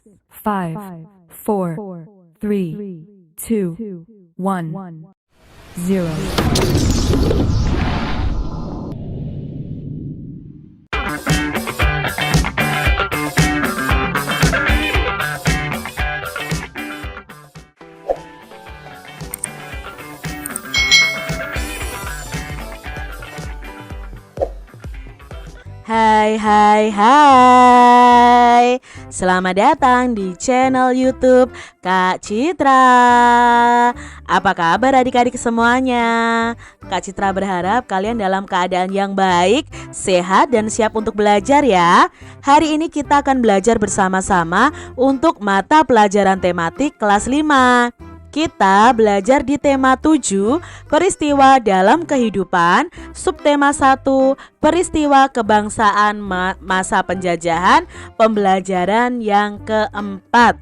5, 4, 3, 2, 1, 0. Hai. Selamat datang di channel YouTube Kak Citra. Apa kabar adik-adik semuanya? Kak Citra berharap kalian dalam keadaan yang baik, sehat dan siap untuk belajar ya. Hari ini kita akan belajar bersama-sama untuk mata pelajaran tematik kelas 5. Kita belajar di tema 7, peristiwa dalam kehidupan, subtema 1, peristiwa kebangsaan masa penjajahan, pembelajaran yang keempat.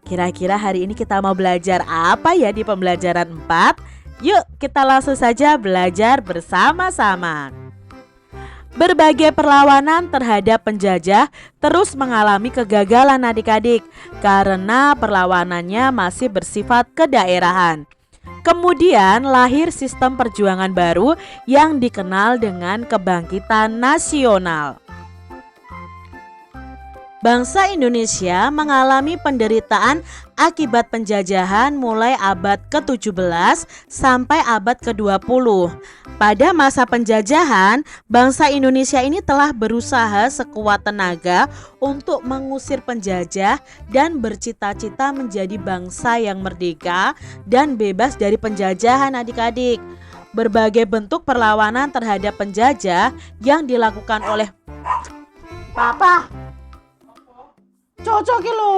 Kira-kira hari ini kita mau belajar apa ya di pembelajaran 4? Yuk kita langsung saja belajar bersama-sama. Berbagai perlawanan terhadap penjajah terus mengalami kegagalan adik-adik karena perlawanannya masih bersifat kedaerahan. Kemudian lahir sistem perjuangan baru yang dikenal dengan kebangkitan nasional. Bangsa Indonesia mengalami penderitaan akibat penjajahan mulai abad ke-17 sampai abad ke-20. Pada masa penjajahan, bangsa Indonesia ini telah berusaha sekuat tenaga untuk mengusir penjajah dan bercita-cita menjadi bangsa yang merdeka dan bebas dari penjajahan adik-adik. Berbagai bentuk perlawanan terhadap penjajah yang dilakukan oleh Papa cocok lo.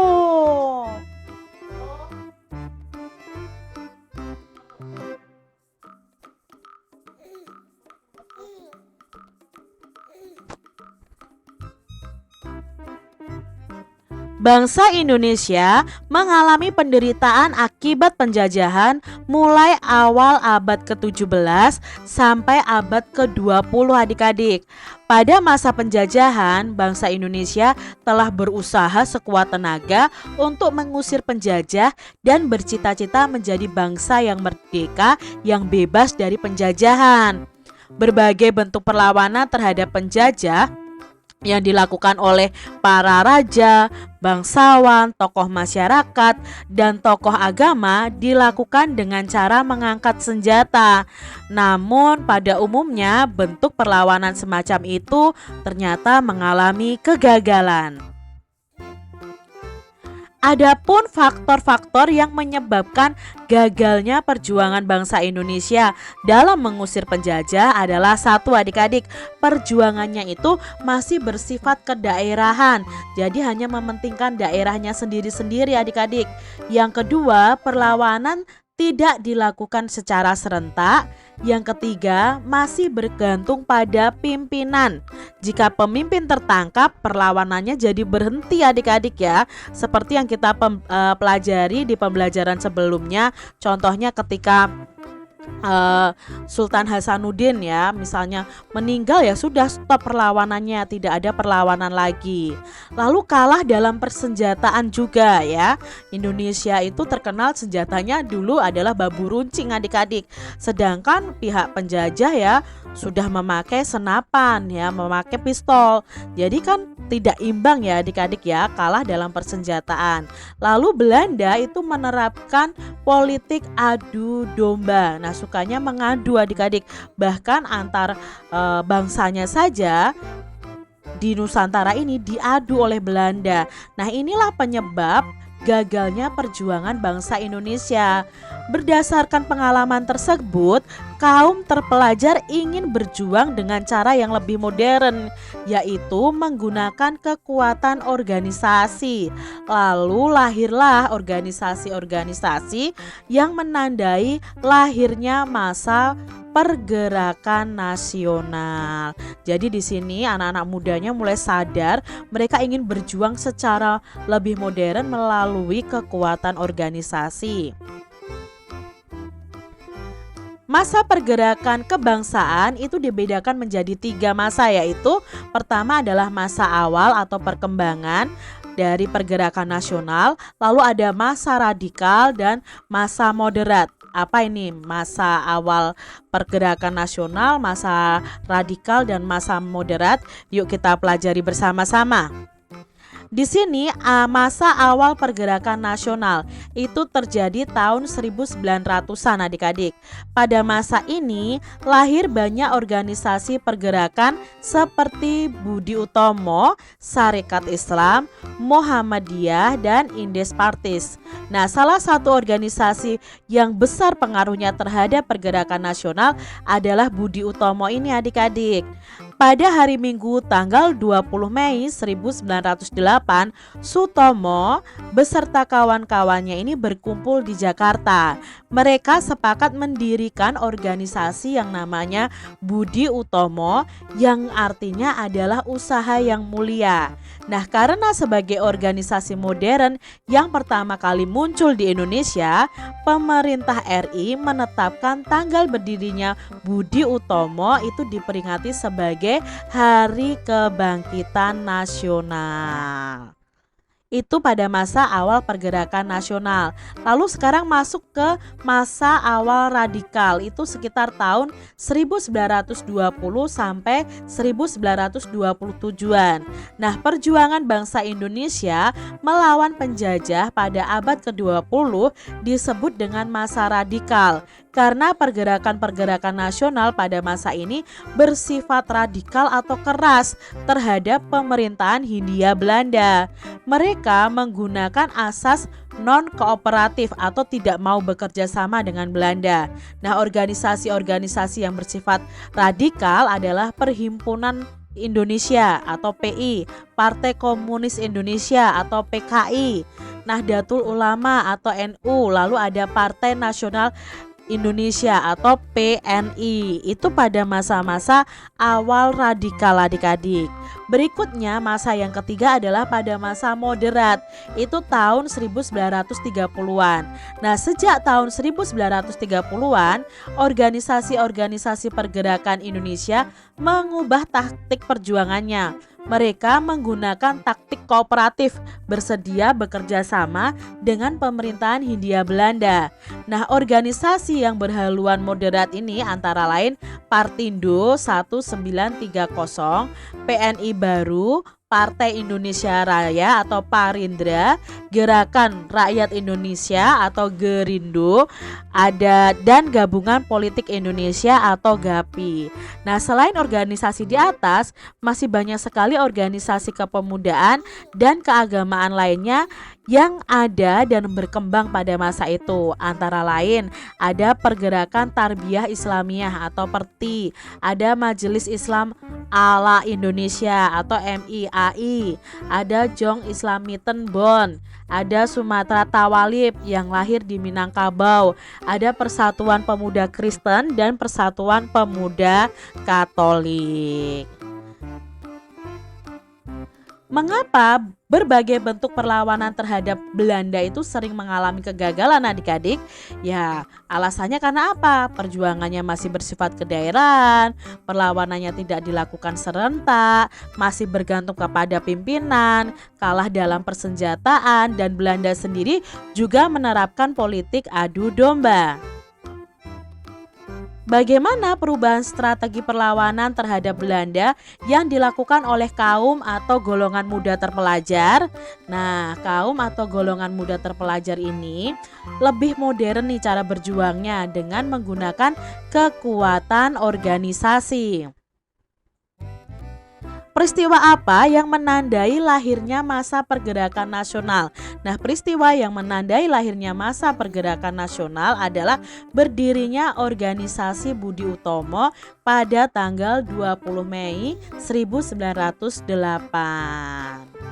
Bangsa Indonesia mengalami penderitaan akibat penjajahan mulai awal abad ke-17 sampai abad ke-20 adik-adik. Pada masa penjajahan, bangsa Indonesia telah berusaha sekuat tenaga untuk mengusir penjajah dan bercita-cita menjadi bangsa yang merdeka yang bebas dari penjajahan. Berbagai bentuk perlawanan terhadap penjajah yang dilakukan oleh para raja, bangsawan, tokoh masyarakat, dan tokoh agama dilakukan dengan cara mengangkat senjata. Namun pada umumnya bentuk perlawanan semacam itu ternyata mengalami kegagalan. Adapun faktor-faktor yang menyebabkan gagalnya perjuangan bangsa Indonesia dalam mengusir penjajah adalah satu adik-adik, perjuangannya itu masih bersifat kedaerahan, jadi hanya mementingkan daerahnya sendiri-sendiri adik-adik. Yang kedua, perlawanan tidak dilakukan secara serentak. Yang ketiga, masih bergantung pada pimpinan. Jika pemimpin tertangkap, perlawanannya jadi berhenti adik-adik ya. Seperti yang kita pelajari di pembelajaran sebelumnya. Contohnya ketika Sultan Hasanuddin ya misalnya meninggal, ya sudah stop perlawanannya, tidak ada perlawanan lagi. Lalu kalah dalam persenjataan juga ya. Indonesia itu terkenal senjatanya dulu adalah bambu runcing adik-adik. Sedangkan pihak penjajah ya sudah memakai senapan ya, memakai pistol. Jadi kan tidak imbang ya adik-adik ya, kalah dalam persenjataan. Lalu Belanda itu menerapkan politik adu domba. Nah, sukanya mengadu adik-adik, bahkan antar bangsanya saja di Nusantara ini diadu oleh Belanda. Nah, inilah penyebab gagalnya perjuangan bangsa Indonesia. Berdasarkan pengalaman tersebut, kaum terpelajar ingin berjuang dengan cara yang lebih modern, yaitu menggunakan kekuatan organisasi. Lalu lahirlah organisasi-organisasi yang menandai lahirnya masa pergerakan nasional. Jadi di sini anak-anak mudanya mulai sadar mereka ingin berjuang secara lebih modern melalui kekuatan organisasi. Masa pergerakan kebangsaan itu dibedakan menjadi 3 masa, yaitu pertama adalah masa awal atau perkembangan, dari pergerakan nasional, lalu ada masa radikal dan masa moderat. Apa ini masa awal pergerakan nasional, masa radikal, dan masa moderat? Yuk kita pelajari bersama-sama. Di sini masa awal pergerakan nasional itu terjadi tahun 1900-an adik-adik. Pada masa ini lahir banyak organisasi pergerakan seperti Budi Utomo, Sarekat Islam, Muhammadiyah, dan Indes Partis. Nah, salah satu organisasi yang besar pengaruhnya terhadap pergerakan nasional adalah Budi Utomo ini adik-adik. Pada hari Minggu tanggal 20 Mei 1908, Sutomo beserta kawan-kawannya ini berkumpul di Jakarta. Mereka sepakat mendirikan organisasi yang namanya Budi Utomo, yang artinya adalah usaha yang mulia. Nah, karena sebagai organisasi modern yang pertama kali muncul di Indonesia, pemerintah RI menetapkan tanggal berdirinya Budi Utomo itu diperingati sebagai Hari Kebangkitan Nasional. Itu pada masa awal pergerakan nasional. Lalu sekarang masuk ke masa awal radikal, itu sekitar tahun 1920 sampai 1927-an. Nah, perjuangan bangsa Indonesia melawan penjajah pada abad ke-20 disebut dengan masa radikal. Karena pergerakan-pergerakan nasional pada masa ini bersifat radikal atau keras terhadap pemerintahan Hindia Belanda. Mereka menggunakan asas non-kooperatif atau tidak mau bekerja sama dengan Belanda. Nah, organisasi-organisasi yang bersifat radikal adalah Perhimpunan Indonesia atau PI, Partai Komunis Indonesia atau PKI, Nahdlatul Ulama atau NU, lalu ada Partai Nasional Indonesia atau PNI. Itu pada masa-masa awal radikal adik-adik. Berikutnya masa yang ketiga adalah pada masa moderat, itu tahun 1930-an. Nah, sejak tahun 1930-an organisasi-organisasi pergerakan Indonesia mengubah taktik perjuangannya. Mereka menggunakan taktik kooperatif, bersedia bekerja sama dengan pemerintahan Hindia Belanda. Nah, organisasi yang berhaluan moderat ini antara lain Partindo 1930, PNI Baru, Partai Indonesia Raya atau Parindra, Gerakan Rakyat Indonesia atau Gerindo, ada dan Gabungan Politik Indonesia atau GAPI. Nah, selain organisasi di atas, masih banyak sekali organisasi kepemudaan dan keagamaan lainnya yang ada dan berkembang pada masa itu. Antara lain ada Pergerakan Tarbiyah Islamiyah atau PERTI, ada Majelis Islam Ala Indonesia atau MIAI, ada Jong Islamiten Bon, ada Sumatera Tawalib yang lahir di Minangkabau, ada Persatuan Pemuda Kristen dan Persatuan Pemuda Katolik. Mengapa berbagai bentuk perlawanan terhadap Belanda itu sering mengalami kegagalan adik-adik? Ya, alasannya karena apa? Perjuangannya masih bersifat kedaerahan, perlawanannya tidak dilakukan serentak, masih bergantung kepada pimpinan, kalah dalam persenjataan, dan Belanda sendiri juga menerapkan politik adu domba. Bagaimana perubahan strategi perlawanan terhadap Belanda yang dilakukan oleh kaum atau golongan muda terpelajar? Nah, kaum atau golongan muda terpelajar ini lebih modern nih cara berjuangnya dengan menggunakan kekuatan organisasi. Peristiwa apa yang menandai lahirnya masa pergerakan nasional? Nah, peristiwa yang menandai lahirnya masa pergerakan nasional adalah berdirinya organisasi Budi Utomo pada tanggal 20 Mei 1908.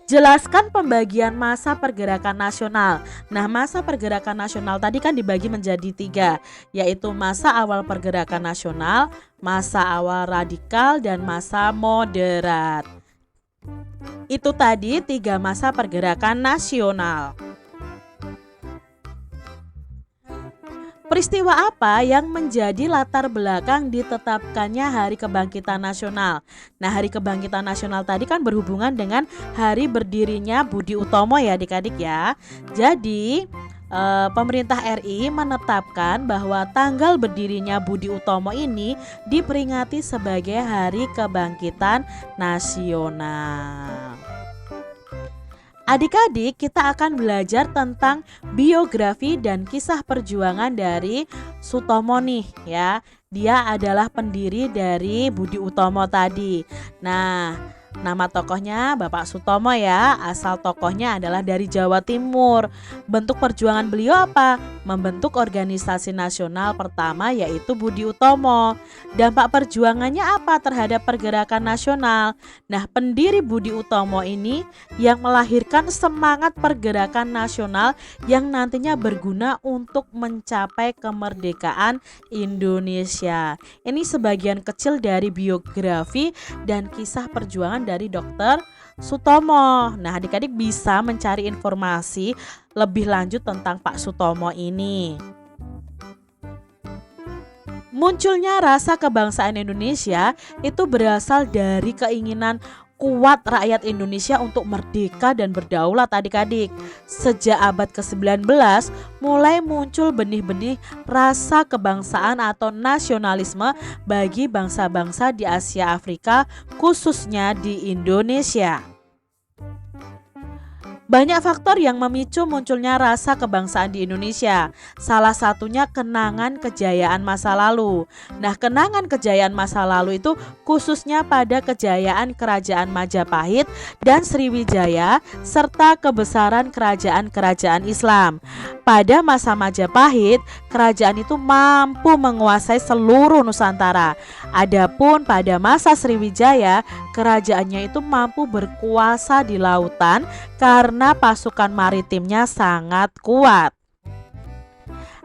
Jelaskan pembagian masa pergerakan nasional. Nah, masa pergerakan nasional tadi kan dibagi menjadi 3, yaitu masa awal pergerakan nasional, masa awal radikal, dan masa moderat. Itu tadi 3 masa pergerakan nasional. Peristiwa apa yang menjadi latar belakang ditetapkannya Hari Kebangkitan Nasional? Nah, Hari Kebangkitan Nasional tadi kan berhubungan dengan hari berdirinya Budi Utomo ya adik-adik ya. Jadi pemerintah RI menetapkan bahwa tanggal berdirinya Budi Utomo ini diperingati sebagai Hari Kebangkitan Nasional. Adik-adik, kita akan belajar tentang biografi dan kisah perjuangan dari Sutomo nih ya. Dia adalah pendiri dari Budi Utomo tadi. Nah, nama tokohnya Bapak Sutomo ya. Asal tokohnya adalah dari Jawa Timur. Bentuk perjuangan beliau apa? Membentuk organisasi nasional pertama yaitu Budi Utomo. Dampak perjuangannya apa terhadap pergerakan nasional? Nah, pendiri Budi Utomo ini yang melahirkan semangat pergerakan nasional yang nantinya berguna untuk mencapai kemerdekaan Indonesia. Ini sebagian kecil dari biografi dan kisah perjuangan dari Dr. Sutomo. Nah, adik-adik bisa mencari informasi lebih lanjut tentang Pak Sutomo ini. Munculnya rasa kebangsaan Indonesia itu berasal dari keinginan kuat rakyat Indonesia untuk merdeka dan berdaulat adik-adik. Sejak abad ke-19 mulai muncul benih-benih rasa kebangsaan atau nasionalisme bagi bangsa-bangsa di Asia Afrika, khususnya di Indonesia. Banyak faktor yang memicu munculnya rasa kebangsaan di Indonesia. Salah satunya kenangan kejayaan masa lalu. Nah, kenangan kejayaan masa lalu itu khususnya pada kejayaan Kerajaan Majapahit dan Sriwijaya serta kebesaran kerajaan-kerajaan Islam. Pada masa Majapahit, kerajaan itu mampu menguasai seluruh Nusantara. Adapun pada masa Sriwijaya, kerajaannya itu mampu berkuasa di lautan karena pasukan maritimnya sangat kuat.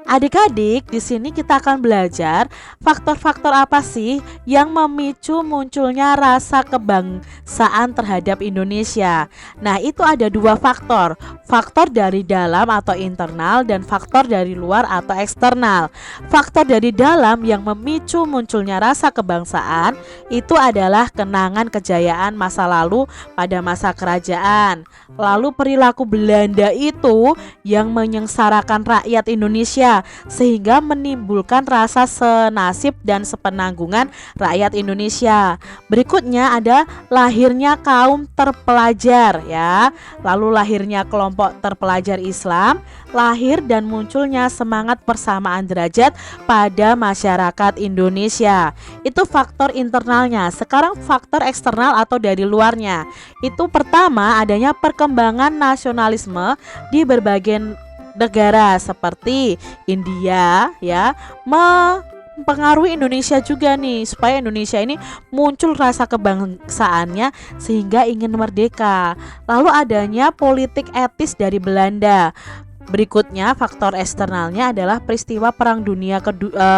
Adik-adik, di sini kita akan belajar faktor-faktor apa sih yang memicu munculnya rasa kebangsaan terhadap Indonesia. Nah, itu ada dua faktor. Faktor dari dalam atau internal dan faktor dari luar atau eksternal. Faktor dari dalam yang memicu munculnya rasa kebangsaan itu adalah kenangan kejayaan masa lalu pada masa kerajaan. Lalu perilaku Belanda itu yang menyengsarakan rakyat Indonesia sehingga menimbulkan rasa senasib dan sepenanggungan rakyat Indonesia. Berikutnya ada lahirnya kaum terpelajar ya. Lalu lahirnya kelompok terpelajar Islam, lahir dan munculnya semangat persamaan derajat pada masyarakat Indonesia. Itu faktor internalnya. Sekarang faktor eksternal atau dari luarnya. Itu pertama adanya perkembangan nasionalisme di berbagai negara seperti India ya, mempengaruhi Indonesia juga nih, supaya Indonesia ini muncul rasa kebangsaannya sehingga ingin merdeka. Lalu adanya politik etis dari Belanda. Berikutnya faktor eksternalnya adalah peristiwa Perang Dunia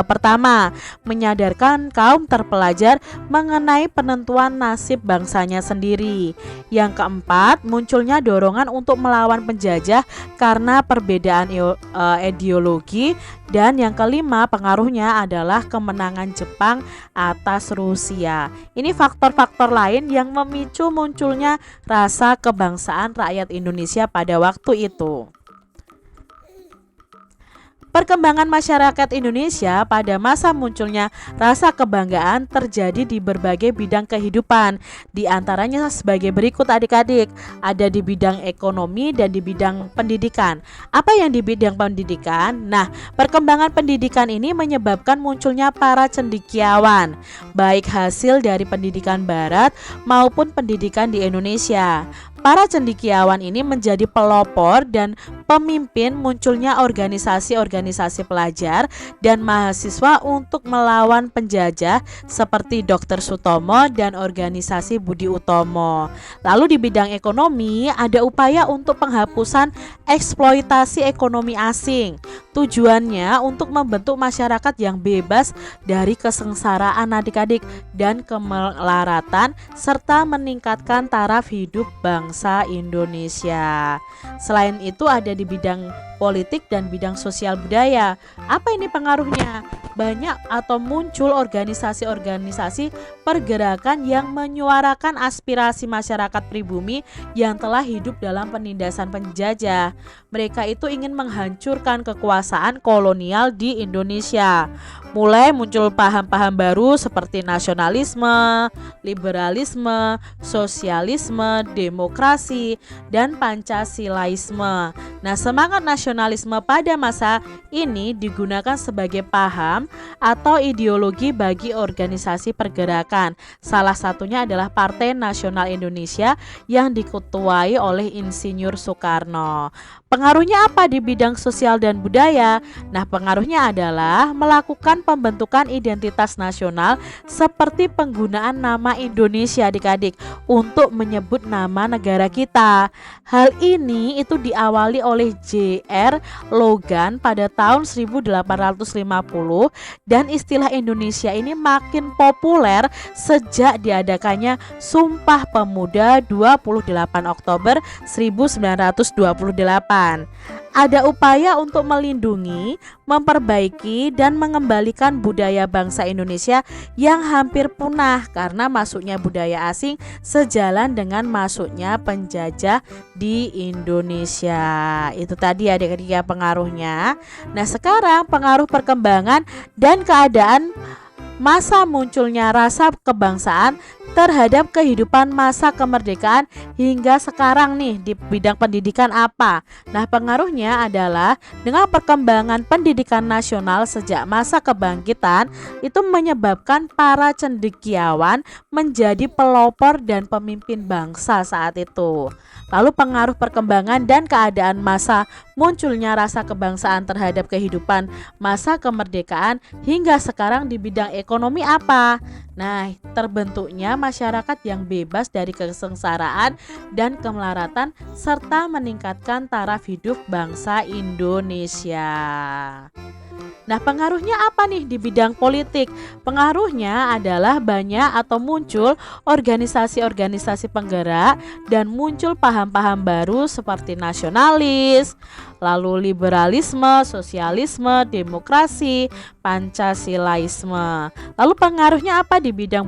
Pertama, menyadarkan kaum terpelajar mengenai penentuan nasib bangsanya sendiri. Yang keempat, munculnya dorongan untuk melawan penjajah karena perbedaan ideologi. Dan yang kelima, pengaruhnya adalah kemenangan Jepang atas Rusia. Ini faktor-faktor lain yang memicu munculnya rasa kebangsaan rakyat Indonesia pada waktu itu. Perkembangan masyarakat Indonesia pada masa munculnya rasa kebanggaan terjadi di berbagai bidang kehidupan. Di antaranya sebagai berikut adik-adik, ada di bidang ekonomi dan di bidang pendidikan. Apa yang di bidang pendidikan? Nah, perkembangan pendidikan ini menyebabkan munculnya para cendekiawan, baik hasil dari pendidikan barat maupun pendidikan di Indonesia. Para cendekiawan ini menjadi pelopor dan pemimpin munculnya organisasi-organisasi pelajar dan mahasiswa untuk melawan penjajah seperti Dr. Sutomo dan organisasi Budi Utomo. Lalu di bidang ekonomi ada upaya untuk penghapusan eksploitasi ekonomi asing. Tujuannya untuk membentuk masyarakat yang bebas dari kesengsaraan adik-adik dan kemelaratan serta meningkatkan taraf hidup bangsa Indonesia. Selain itu ada di bidang politik, dan bidang sosial budaya. Apa ini pengaruhnya? Banyak atau muncul organisasi-organisasi pergerakan yang menyuarakan aspirasi masyarakat pribumi yang telah hidup dalam penindasan penjajah. Mereka itu ingin menghancurkan kekuasaan kolonial di Indonesia. Mulai muncul paham-paham baru seperti nasionalisme, liberalisme, sosialisme, demokrasi, dan Pancasilais-me. Nah, semangat nasionalisme pada masa ini digunakan sebagai paham atau ideologi bagi organisasi pergerakan. Salah satunya adalah Partai Nasional Indonesia yang diketuai oleh Insinyur Soekarno. Pengaruhnya apa di bidang sosial dan budaya? Nah, pengaruhnya adalah melakukan pembentukan identitas nasional seperti penggunaan nama Indonesia adik-adik untuk menyebut nama negara kita. Hal ini itu diawali oleh J.R. Logan pada tahun 1850 dan istilah Indonesia ini makin populer sejak diadakannya Sumpah Pemuda 28 Oktober 1928. Ada upaya untuk melindungi, memperbaiki, dan mengembalikan budaya bangsa Indonesia yang hampir punah karena masuknya budaya asing sejalan dengan masuknya penjajah di Indonesia. Itu tadi adik-adik ya pengaruhnya. Nah, sekarang pengaruh perkembangan dan keadaan masa munculnya rasa kebangsaan terhadap kehidupan masa kemerdekaan hingga sekarang nih di bidang pendidikan apa? Nah, pengaruhnya adalah dengan perkembangan pendidikan nasional sejak masa kebangkitan itu menyebabkan para cendekiawan menjadi pelopor dan pemimpin bangsa saat itu. Lalu pengaruh perkembangan dan keadaan masa munculnya rasa kebangsaan terhadap kehidupan masa kemerdekaan hingga sekarang di bidang ekonomi apa? Nah, terbentuknya masyarakat yang bebas dari kesengsaraan dan kemelaratan serta meningkatkan taraf hidup bangsa Indonesia. Nah, pengaruhnya apa nih di bidang politik? Pengaruhnya adalah banyak atau muncul organisasi-organisasi penggerak dan muncul paham-paham baru seperti nasionalis, lalu liberalisme, sosialisme, demokrasi, Pancasilaisme. Lalu pengaruhnya apa di bidang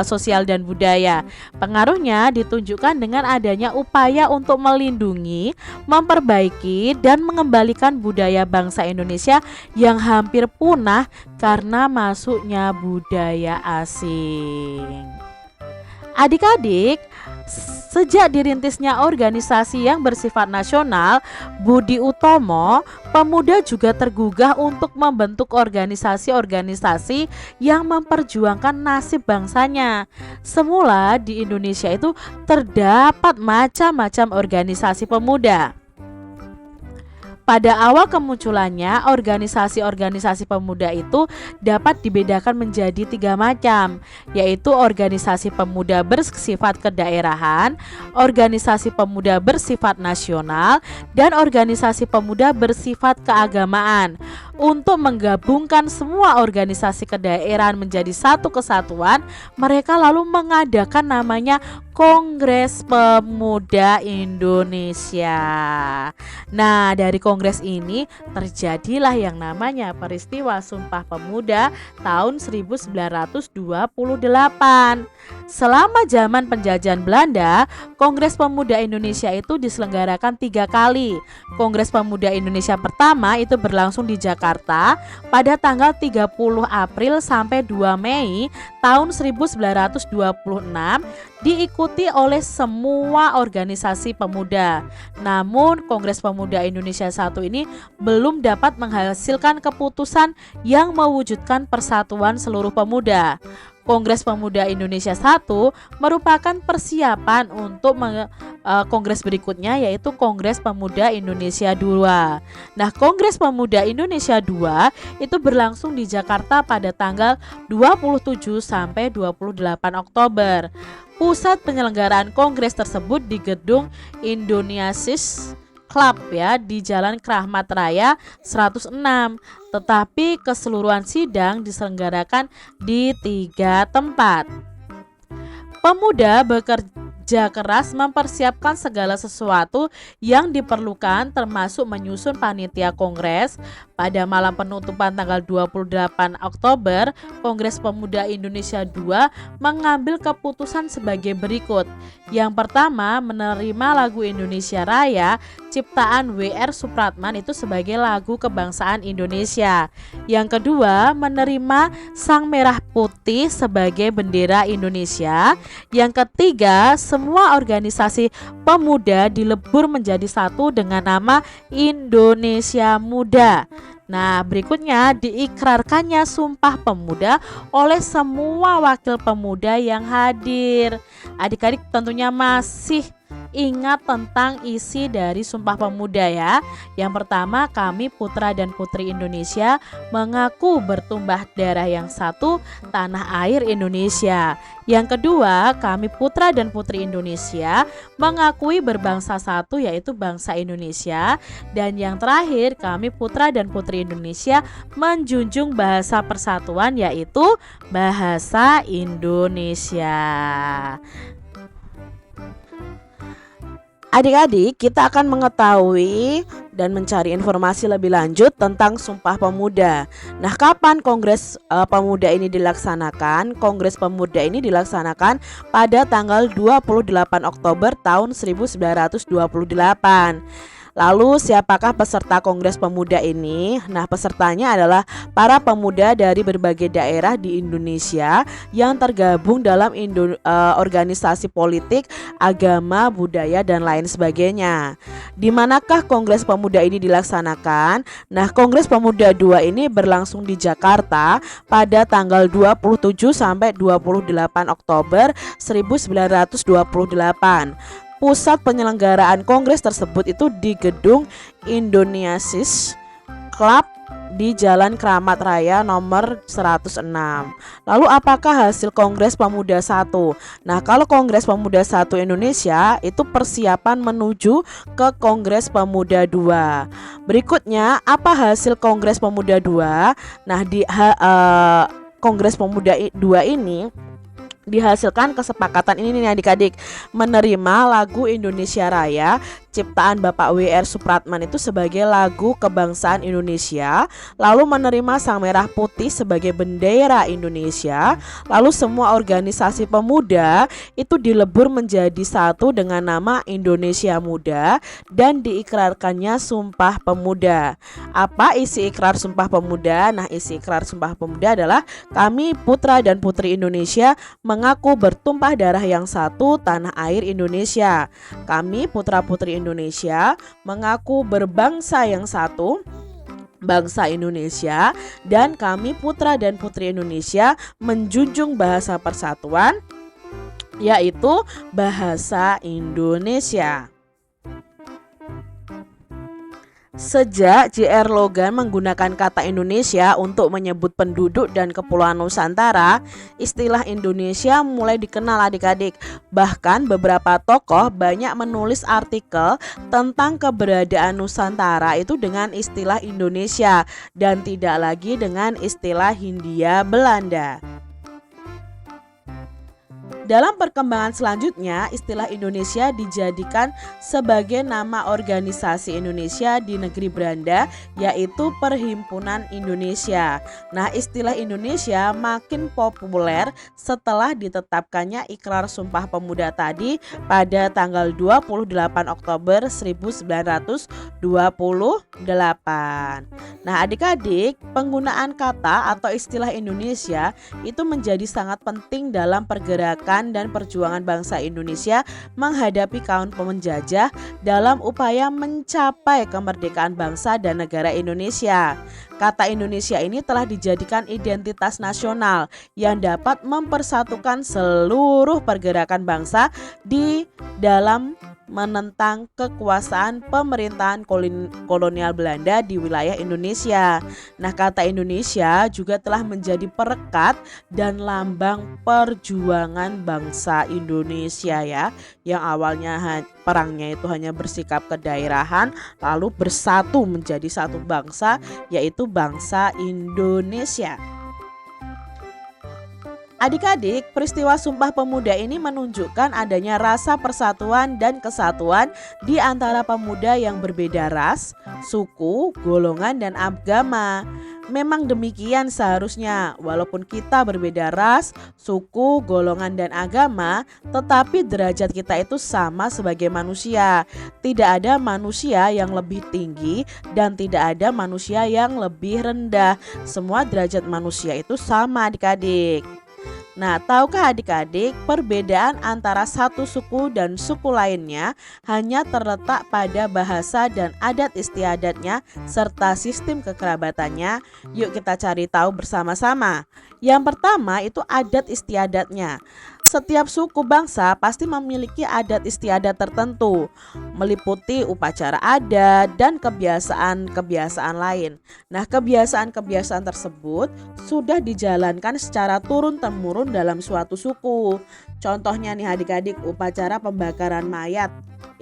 sosial dan budaya? Pengaruhnya ditunjukkan dengan adanya upaya untuk melindungi, memperbaiki, dan mengembalikan budaya bangsa Indonesia yang hampir punah karena masuknya budaya asing. Adik-adik, sejak dirintisnya organisasi yang bersifat nasional, Budi Utomo, pemuda juga tergugah untuk membentuk organisasi-organisasi yang memperjuangkan nasib bangsanya. Semula di Indonesia itu terdapat macam-macam organisasi pemuda. Pada awal kemunculannya, organisasi-organisasi pemuda itu dapat dibedakan menjadi 3 macam, yaitu organisasi pemuda bersifat kedaerahan, organisasi pemuda bersifat nasional, dan organisasi pemuda bersifat keagamaan. Untuk menggabungkan semua organisasi kedaerahan menjadi satu kesatuan, mereka lalu mengadakan namanya Kongres Pemuda Indonesia. Nah, dari kongres ini terjadilah yang namanya peristiwa Sumpah Pemuda tahun 1928. Selama zaman penjajahan Belanda, Kongres Pemuda Indonesia itu diselenggarakan 3 kali. Kongres Pemuda Indonesia pertama itu berlangsung di Jakarta pada tanggal 30 April sampai 2 Mei tahun 1926, diikuti oleh semua organisasi pemuda. Namun Kongres Pemuda Indonesia I ini belum dapat menghasilkan keputusan yang mewujudkan persatuan seluruh pemuda. Kongres Pemuda Indonesia I merupakan persiapan untuk kongres berikutnya, yaitu Kongres Pemuda Indonesia II. Nah, Kongres Pemuda Indonesia II itu berlangsung di Jakarta pada tanggal 27 sampai 28 Oktober. Pusat penyelenggaraan kongres tersebut di gedung Indonesia's Club ya di Jalan Kramat Raya 106. Tetapi keseluruhan sidang diselenggarakan di 3 tempat. Pemuda bekerja keras mempersiapkan segala sesuatu yang diperlukan termasuk menyusun panitia kongres. Pada malam penutupan tanggal 28 Oktober, Kongres Pemuda Indonesia II mengambil keputusan sebagai berikut. Yang pertama, menerima lagu Indonesia Raya ciptaan W.R. Supratman itu sebagai lagu kebangsaan Indonesia. Yang kedua, menerima Sang Merah Putih sebagai bendera Indonesia. Yang ketiga, semua organisasi pemuda dilebur menjadi satu dengan nama Indonesia Muda. Nah, berikutnya diikrarkannya Sumpah Pemuda oleh semua wakil pemuda yang hadir. Adik-adik tentunya masih ingat tentang isi dari Sumpah Pemuda ya. Yang pertama, kami putra dan putri Indonesia mengaku bertumpah darah yang satu, tanah air Indonesia. Yang kedua, kami putra dan putri Indonesia mengakui berbangsa satu, yaitu bangsa Indonesia. Dan yang terakhir, kami putra dan putri Indonesia menjunjung bahasa persatuan, yaitu bahasa Indonesia. Adik-adik, kita akan mengetahui dan mencari informasi lebih lanjut tentang Sumpah Pemuda. Nah, kapan Kongres Pemuda ini dilaksanakan? Kongres Pemuda ini dilaksanakan pada tanggal 28 Oktober tahun 1928. Lalu siapakah peserta Kongres Pemuda ini? Nah, pesertanya adalah para pemuda dari berbagai daerah di Indonesia yang tergabung dalam organisasi politik, agama, budaya, dan lain sebagainya. Di manakah Kongres Pemuda ini dilaksanakan? Nah, Kongres Pemuda II ini berlangsung di Jakarta pada tanggal 27 sampai 28 Oktober 1928. Pusat penyelenggaraan kongres tersebut itu di gedung Indonesiasis Club di Jalan Kramat Raya nomor 106. Lalu apakah hasil Kongres Pemuda I? Nah, kalau Kongres Pemuda I Indonesia itu persiapan menuju ke Kongres Pemuda II. Berikutnya, apa hasil Kongres Pemuda II? Nah, di Kongres Pemuda II ini dihasilkan kesepakatan ini nih adik-adik, menerima lagu Indonesia Raya ciptaan Bapak W.R. Supratman itu sebagai lagu kebangsaan Indonesia, lalu menerima Sang Merah Putih sebagai bendera Indonesia, lalu semua organisasi pemuda itu dilebur menjadi satu dengan nama Indonesia Muda dan diikrarkannya Sumpah Pemuda. Apa isi ikrar Sumpah Pemuda? Nah, isi ikrar Sumpah Pemuda adalah kami putra dan putri Indonesia mengaku bertumpah darah yang satu, tanah air Indonesia. Kami putra-putri Indonesia mengaku berbangsa yang satu, bangsa Indonesia, dan kami putra dan putri Indonesia menjunjung bahasa persatuan, yaitu bahasa Indonesia. Sejak J.R. Logan menggunakan kata Indonesia untuk menyebut penduduk dan kepulauan Nusantara, istilah Indonesia mulai dikenal adik-adik. Bahkan beberapa tokoh banyak menulis artikel tentang keberadaan Nusantara itu dengan istilah Indonesia dan tidak lagi dengan istilah Hindia Belanda. Dalam perkembangan selanjutnya, istilah Indonesia dijadikan sebagai nama organisasi Indonesia di negeri Belanda, yaitu Perhimpunan Indonesia. Nah, istilah Indonesia makin populer setelah ditetapkannya Ikrar Sumpah Pemuda tadi pada tanggal 28 Oktober 1928. Nah, adik-adik, penggunaan kata atau istilah Indonesia itu menjadi sangat penting dalam pergerakan dan perjuangan bangsa Indonesia menghadapi kaum penjajah dalam upaya mencapai kemerdekaan bangsa dan negara Indonesia. Kata Indonesia ini telah dijadikan identitas nasional yang dapat mempersatukan seluruh pergerakan bangsa di dalam menentang kekuasaan pemerintahan kolonial Belanda di wilayah Indonesia. Nah, kata Indonesia juga telah menjadi perekat dan lambang perjuangan bangsa Indonesia ya, yang awalnya perangnya itu hanya bersikap kedaerahan lalu bersatu menjadi satu bangsa, yaitu bangsa Indonesia. Adik-adik, peristiwa Sumpah Pemuda ini menunjukkan adanya rasa persatuan dan kesatuan di antara pemuda yang berbeda ras, suku, golongan, dan agama. Memang demikian seharusnya, walaupun kita berbeda ras, suku, golongan, dan agama, tetapi derajat kita itu sama sebagai manusia. Tidak ada manusia yang lebih tinggi dan tidak ada manusia yang lebih rendah. Semua derajat manusia itu sama adik-adik. Nah, tahukah adik-adik perbedaan antara satu suku dan suku lainnya hanya terletak pada bahasa dan adat istiadatnya serta sistem kekerabatannya? Yuk kita cari tahu bersama-sama. Yang pertama itu adat istiadatnya. Setiap suku bangsa pasti memiliki adat istiadat tertentu, meliputi upacara adat dan kebiasaan-kebiasaan lain. Nah, kebiasaan-kebiasaan tersebut sudah dijalankan secara turun-temurun dalam suatu suku. Contohnya nih adik-adik, upacara pembakaran mayat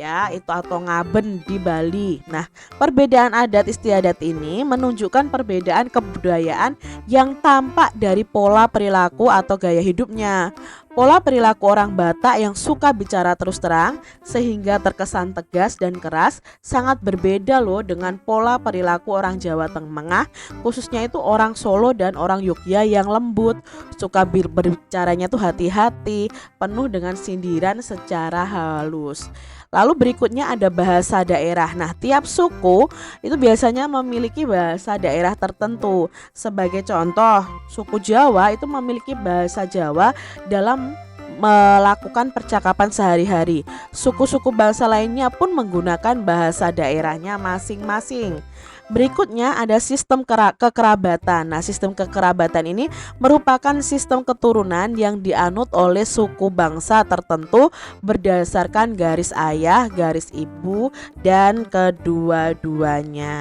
ya, itu atau ngaben di Bali. Nah, perbedaan adat istiadat ini menunjukkan perbedaan kebudayaan yang tampak dari pola perilaku atau gaya hidupnya. Pola perilaku orang Batak yang suka bicara terus terang sehingga terkesan tegas dan keras sangat berbeda loh dengan pola perilaku orang Jawa Tengah, khususnya itu orang Solo dan orang Yogyakarta yang lembut, suka berbicaranya tuh hati-hati, penuh dengan sindiran secara halus. Lalu berikutnya ada bahasa daerah. Nah, tiap suku itu biasanya memiliki bahasa daerah tertentu. Sebagai contoh, suku Jawa itu memiliki bahasa Jawa dalam melakukan percakapan sehari-hari. Suku-suku bangsa lainnya pun menggunakan bahasa daerahnya masing-masing. Berikutnya ada sistem kekerabatan. Nah, sistem kekerabatan ini merupakan sistem keturunan yang dianut oleh suku bangsa tertentu berdasarkan garis ayah, garis ibu, dan kedua-duanya.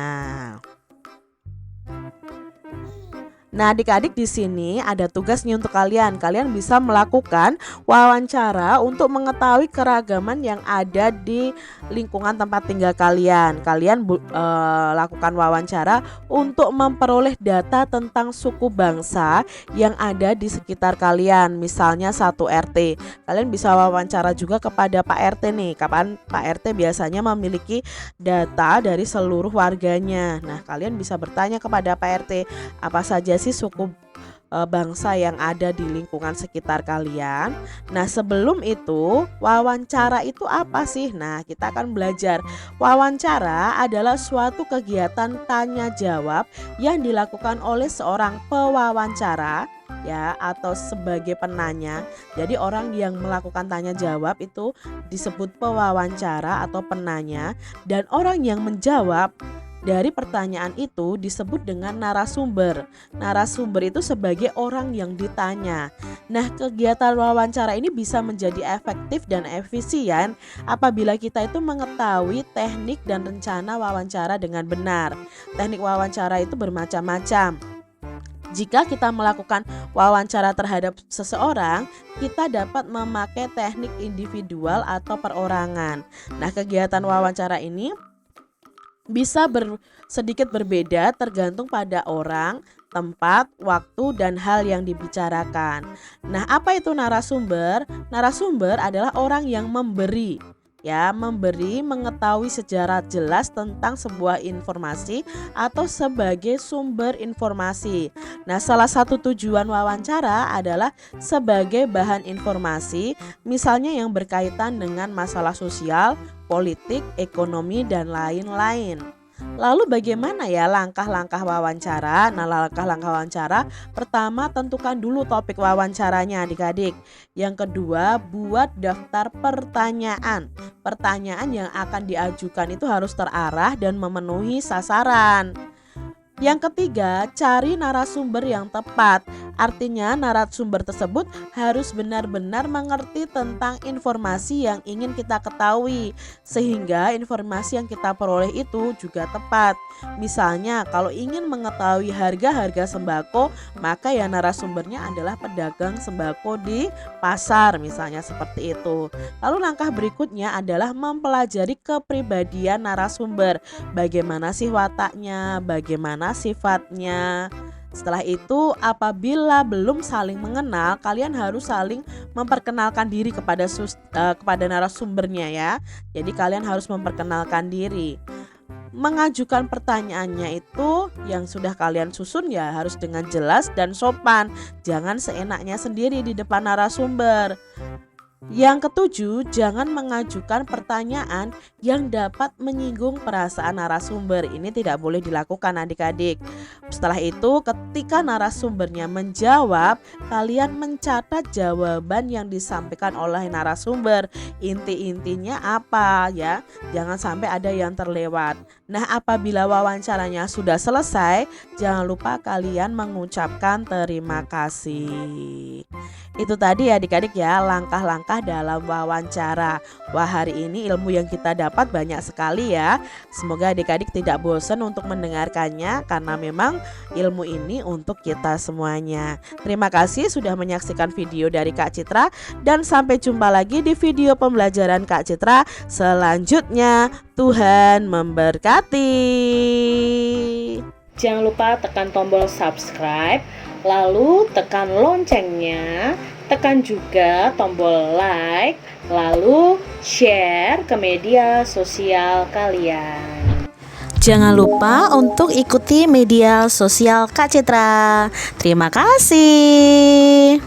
Nah, adik-adik di sini ada tugas nih untuk kalian. Kalian bisa melakukan wawancara untuk mengetahui keragaman yang ada di lingkungan tempat tinggal kalian. Kalian lakukan wawancara untuk memperoleh data tentang suku bangsa yang ada di sekitar kalian. Misalnya satu RT. Kalian bisa wawancara juga kepada Pak RT nih. Kapan Pak RT biasanya memiliki data dari seluruh warganya. Nah, kalian bisa bertanya kepada Pak RT, apa saja sih suku bangsa yang ada di lingkungan sekitar kalian. Nah, sebelum itu, wawancara itu apa sih? Nah, kita akan belajar. Wawancara adalah suatu kegiatan tanya jawab yang dilakukan oleh seorang pewawancara ya, atau sebagai penanya. Jadi orang yang melakukan tanya jawab itu disebut pewawancara atau penanya, dan orang yang menjawab dari pertanyaan itu disebut dengan narasumber. Narasumber itu sebagai orang yang ditanya. Nah, kegiatan wawancara ini bisa menjadi efektif dan efisien apabila kita itu mengetahui teknik dan rencana wawancara dengan benar. Teknik wawancara itu bermacam-macam. Jika kita melakukan wawancara terhadap seseorang, kita dapat memakai teknik individual atau perorangan. Nah, kegiatan wawancara ini bisa sedikit berbeda tergantung pada orang, tempat, waktu, dan hal yang dibicarakan. Nah, apa itu narasumber? Narasumber adalah orang yang memberi mengetahui secara jelas tentang sebuah informasi atau sebagai sumber informasi. Nah, salah satu tujuan wawancara adalah sebagai bahan informasi, misalnya yang berkaitan dengan masalah sosial, politik, ekonomi, dan lain-lain. Lalu bagaimana ya langkah-langkah wawancara? Nah, langkah-langkah wawancara, pertama tentukan dulu topik wawancaranya adik-adik. Yang kedua, buat daftar pertanyaan. Pertanyaan yang akan diajukan itu harus terarah dan memenuhi sasaran. Yang ketiga, cari narasumber yang tepat. Artinya narasumber tersebut harus benar-benar mengerti tentang informasi yang ingin kita ketahui, sehingga informasi yang kita peroleh itu juga tepat. Misalnya kalau ingin mengetahui harga-harga sembako, maka ya narasumbernya adalah pedagang sembako di pasar, misalnya seperti itu. Lalu langkah berikutnya adalah mempelajari kepribadian narasumber. Bagaimana sih wataknya, bagaimana sifatnya. Setelah itu, apabila belum saling mengenal, kalian harus saling memperkenalkan diri kepada narasumbernya ya. Jadi kalian harus memperkenalkan diri. Mengajukan pertanyaannya itu yang sudah kalian susun ya harus dengan jelas dan sopan. Jangan seenaknya sendiri di depan narasumber. Yang ketujuh, jangan mengajukan pertanyaan yang dapat menyinggung perasaan narasumber. Ini tidak boleh dilakukan adik-adik. Setelah itu, ketika narasumbernya menjawab, kalian mencatat jawaban yang disampaikan oleh narasumber. Inti-intinya apa ya? Jangan sampai ada yang terlewat. Nah, apabila wawancaranya sudah selesai, jangan lupa kalian mengucapkan terima kasih. Itu tadi adik-adik ya, langkah-langkah dalam wawancara. Wah, hari ini ilmu yang kita dapat banyak sekali ya. Semoga adik-adik tidak bosan untuk mendengarkannya, karena memang ilmu ini untuk kita semuanya. Terima kasih sudah menyaksikan video dari Kak Citra, dan sampai jumpa lagi di video pembelajaran Kak Citra selanjutnya. Tuhan memberkati. Jangan lupa tekan tombol subscribe, lalu tekan loncengnya, tekan juga tombol like, lalu share ke media sosial kalian. Jangan lupa untuk ikuti media sosial Kak Citra. Terima kasih.